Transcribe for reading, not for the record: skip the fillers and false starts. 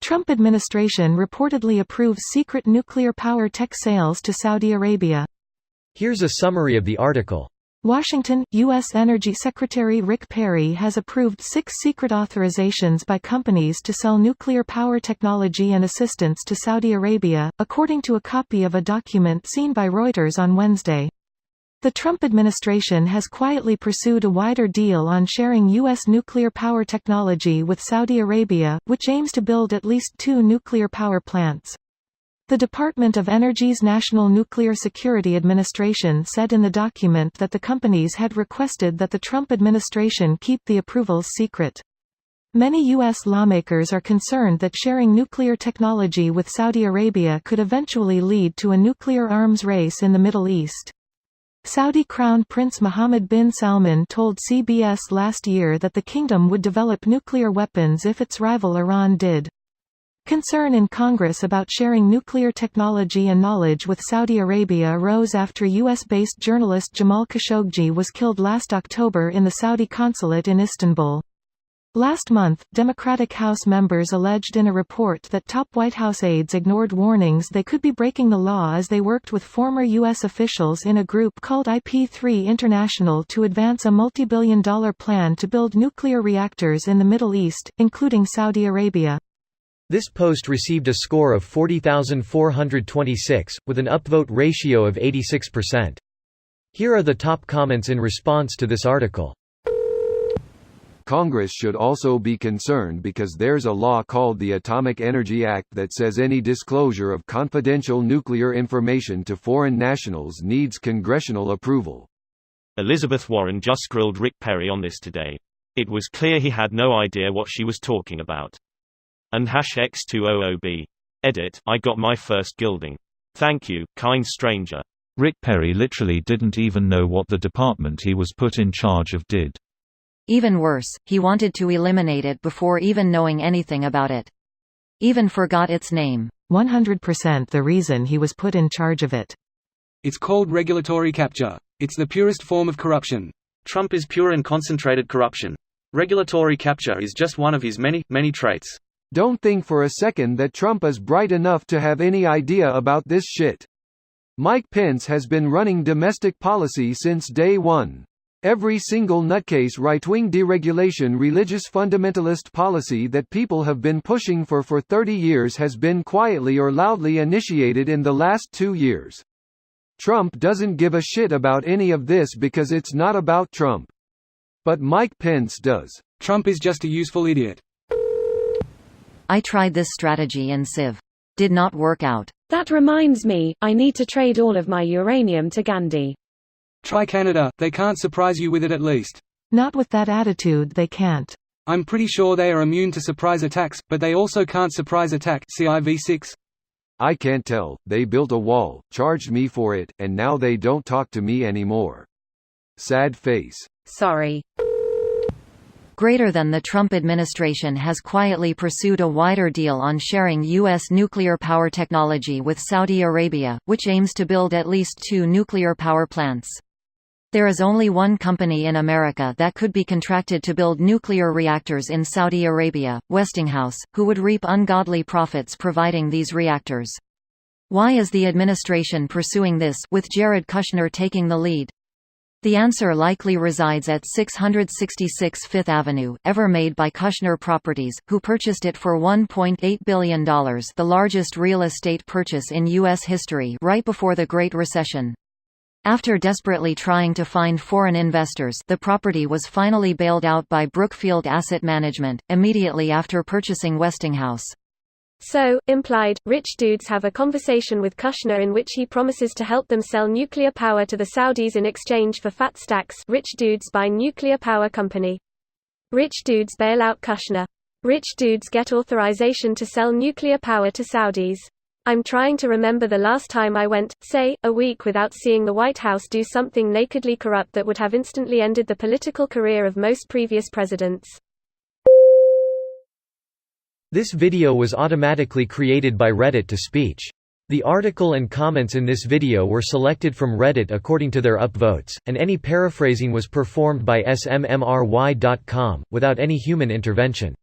Trump administration reportedly approves secret nuclear power tech sales to Saudi Arabia. Here's a summary of the article. Washington, U.S. Energy Secretary Rick Perry has approved 6 secret authorizations by companies to sell nuclear power technology and assistance to Saudi Arabia, according to a copy of a document seen by Reuters on Wednesday. The Trump administration has quietly pursued a wider deal on sharing U.S. nuclear power technology with Saudi Arabia, which aims to build at least 2 nuclear power plants. The Department of Energy's National Nuclear Security Administration said in the document that the companies had requested that the Trump administration keep the approvals secret. Many U.S. lawmakers are concerned that sharing nuclear technology with Saudi Arabia could eventually lead to a nuclear arms race in the Middle East. Saudi Crown Prince Mohammed bin Salman told CBS last year that the kingdom would develop nuclear weapons if its rival Iran did. Concern in Congress about sharing nuclear technology and knowledge with Saudi Arabia arose after U.S.-based journalist Jamal Khashoggi was killed last October in the Saudi consulate in Istanbul. Last month, Democratic House members alleged in a report that top White House aides ignored warnings they could be breaking the law as they worked with former U.S. officials in a group called IP3 International to advance a multi-billion-dollar plan to build nuclear reactors in the Middle East, including Saudi Arabia. This post received a score of 40,426, with an upvote ratio of 86%. Here are the top comments in response to this article. Congress should also be concerned because there's a law called the Atomic Energy Act that says any disclosure of confidential nuclear information to foreign nationals needs congressional approval. Elizabeth Warren just grilled Rick Perry on this today. It was clear he had no idea what she was talking about. And #X200B. Edit, I got my first gilding. Thank you, kind stranger. Rick Perry literally didn't even know what the department he was put in charge of did. Even worse, he wanted to eliminate it before even knowing anything about it. Even forgot its name. 100% the reason he was put in charge of it. It's called regulatory capture. It's the purest form of corruption. Trump is pure and concentrated corruption. Regulatory capture is just one of his many, many traits. Don't think for a second that Trump is bright enough to have any idea about this shit. Mike Pence has been running domestic policy since day one. Every single nutcase right-wing deregulation religious fundamentalist policy that people have been pushing for 30 years has been quietly or loudly initiated in the last 2 years. Trump doesn't give a shit about any of this because it's not about Trump. But Mike Pence does. Trump is just a useful idiot. I tried this strategy in Civ. Did not work out. That reminds me, I need to trade all of my uranium to Gandhi. Try Canada, they can't surprise you with it at least. Not with that attitude they can't. I'm pretty sure they are immune to surprise attacks, but they also can't surprise attack CIV6. I can't tell, they built a wall, charged me for it, and now they don't talk to me anymore. Sad face. Sorry. Greater than the Trump administration has quietly pursued a wider deal on sharing U.S. nuclear power technology with Saudi Arabia, which aims to build at least 2 nuclear power plants. There is only one company in America that could be contracted to build nuclear reactors in Saudi Arabia, Westinghouse, who would reap ungodly profits providing these reactors. Why is the administration pursuing this, with Jared Kushner taking the lead? The answer likely resides at 666 Fifth Avenue, ever made by Kushner Properties, who purchased it for $1.8 billion, the largest real estate purchase in U.S. history right before the Great Recession. After desperately trying to find foreign investors, the property was finally bailed out by Brookfield Asset Management, immediately after purchasing Westinghouse. So, implied, rich dudes have a conversation with Kushner in which he promises to help them sell nuclear power to the Saudis in exchange for fat stacks. Rich dudes buy nuclear power company. Rich dudes bail out Kushner. Rich dudes get authorization to sell nuclear power to Saudis. I'm trying to remember the last time I went, say, a week without seeing the White House do something nakedly corrupt that would have instantly ended the political career of most previous presidents. This video was automatically created by Reddit to speech. The article and comments in this video were selected from Reddit according to their upvotes, and any paraphrasing was performed by smmry.com, without any human intervention.